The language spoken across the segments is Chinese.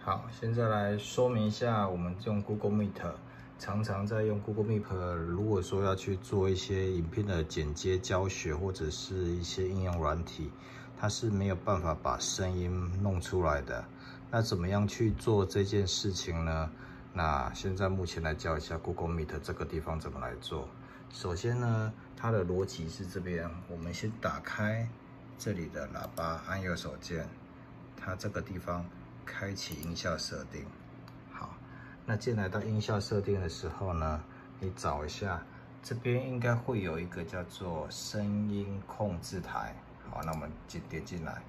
好，现在来说明一下，我们用 Google Meet， 常常在用 Google Meet， 如果说要去做一些影片的剪接教学，或者是一些应用软体，它是没有办法把声音弄出来的。那怎么样去做这件事情呢？那现在目前来教一下 Google Meet 这个地方怎么来做。首先呢，它的逻辑是这边，我们先打开这里的喇叭，按右手键，它这个地方开启音效设定。好，那进来到音效设定的时候呢，你找一下，这边应该会有一个叫做声音控制台。好，那我们点进来，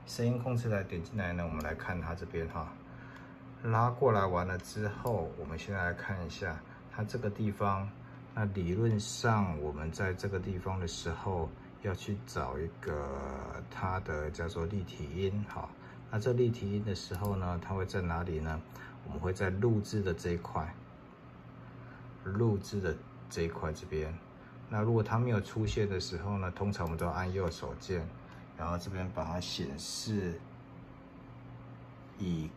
声音控制台点进来呢，我们来看它这边哈，拉过来完了之后，我们现在来看一下它这个地方。那理论上，我们在这个地方的时候，要去找一个它的叫做立体音。好，那这立体音的时候呢，它会在哪里呢？我们会在录制的这一块，这边。那如果它没有出现的时候呢，通常我们都按右手键，然后这边把它显示以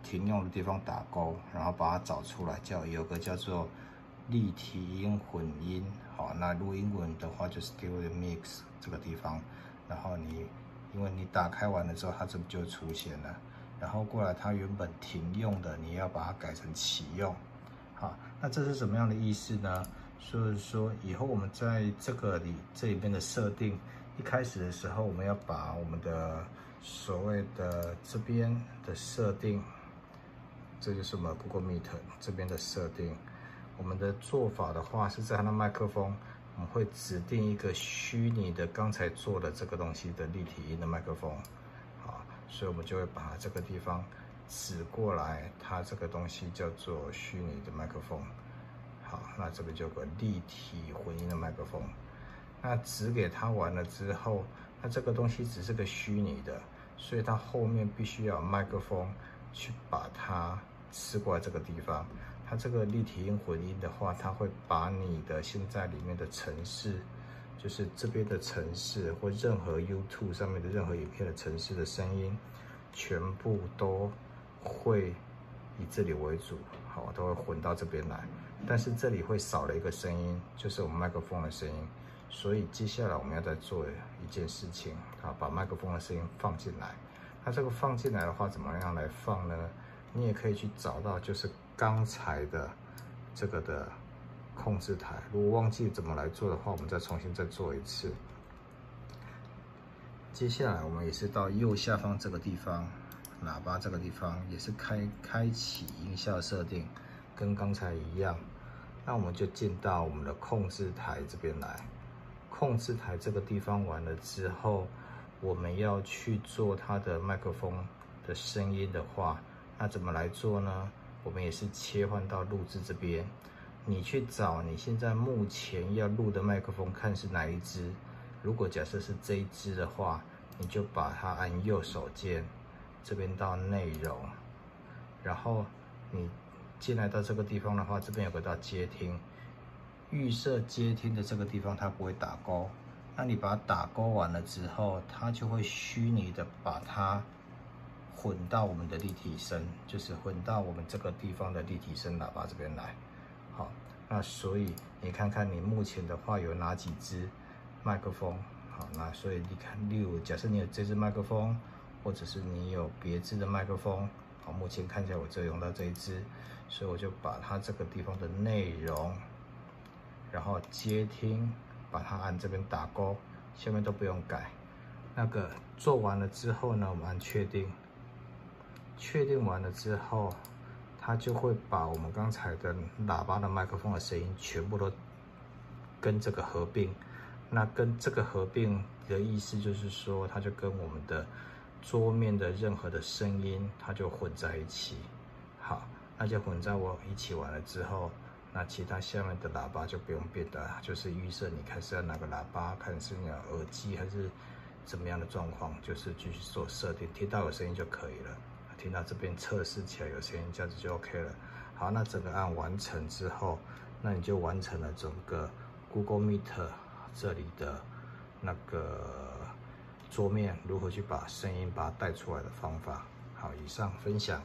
停用的地方打勾，然后把它找出来，有个叫做立体音混音。好，那录英文的话就是 Stereo Mix 这个地方，然后因为你打开完了之后，它这就出现了，然后过来它原本停用的，你要把它改成启用。好，那这是什么样的意思呢？所以说以后我们在这里面的设定，一开始的时候，我们要把我们的所谓的这边的设定，这就是我们 Google Meet 这边的设定。我们的做法的话，是在它的麦克风，我们会指定一个虚拟的刚才做的这个东西的立体音的麦克风。好，所以我们就会把它这个地方指过来，它这个东西叫做虚拟的麦克风。好，那这边就有个立体混音的麦克风。那指给它完了之后，那这个东西只是个虚拟的，所以它后面必须要有麦克风去把它吃过来这个地方。它这个立体音混音的话，它会把你的现在里面的程式，就是这边的程式或任何 YouTube 上面的任何影片的程式的声音，全部都会以这里为主，好，都会混到这边来。但是这里会少了一个声音，就是我们麦克风的声音。所以接下来我们要再做一件事情，啊，把麦克风的声音放进来。那这个放进来的话，怎么样来放呢？你也可以去找到，就是刚才的这个的控制台。如果忘记怎么来做的话，我们再重新做一次。接下来我们也是到右下方这个地方，喇叭这个地方也是开启音效设定，跟刚才一样。那我们就进到我们的控制台这边来。控制台这个地方完了之后，我们要去做它的麦克风的声音的话，那怎么来做呢？我们也是切换到录制这边，你去找你现在目前要录的麦克风，看是哪一支。如果假设是这一支的话，你就把它按右手键，这边到内容，然后你进来到这个地方的话，这边有个到接听。预设接听的这个地方它不会打勾，那你把它打勾完了之后，它就会虚拟的把它混到我们的立体声，就是混到我们这个地方的立体声喇叭这边来。好，那所以你看看你目前的话有哪几支麦克风？好，那所以你看，例如假设你有这支麦克风，或者是你有别支的麦克风，好，目前看起来我只用到这一支，所以我就把它这个地方的内容，然后接听，把它按这边打勾，下面都不用改。那个做完了之后呢，我们按确定。确定完了之后，它就会把我们刚才的喇叭的麦克风的声音全部都跟这个合并。那跟这个合并的意思就是说，它就跟我们的桌面的任何的声音，它就混在一起。好，那就混在一起完了之后，那其他下面的喇叭就不用变的，就是预设你看是要哪个喇叭，看是你要耳机还是怎么样的状况，就是继续做设定，听到有声音就可以了。听到这边测试起来有声音，这样子就 OK 了。好，那整个按完成之后，那你就完成了整个 Google Meet 这里的那个桌面如何去把声音把它带出来的方法。好，以上分享。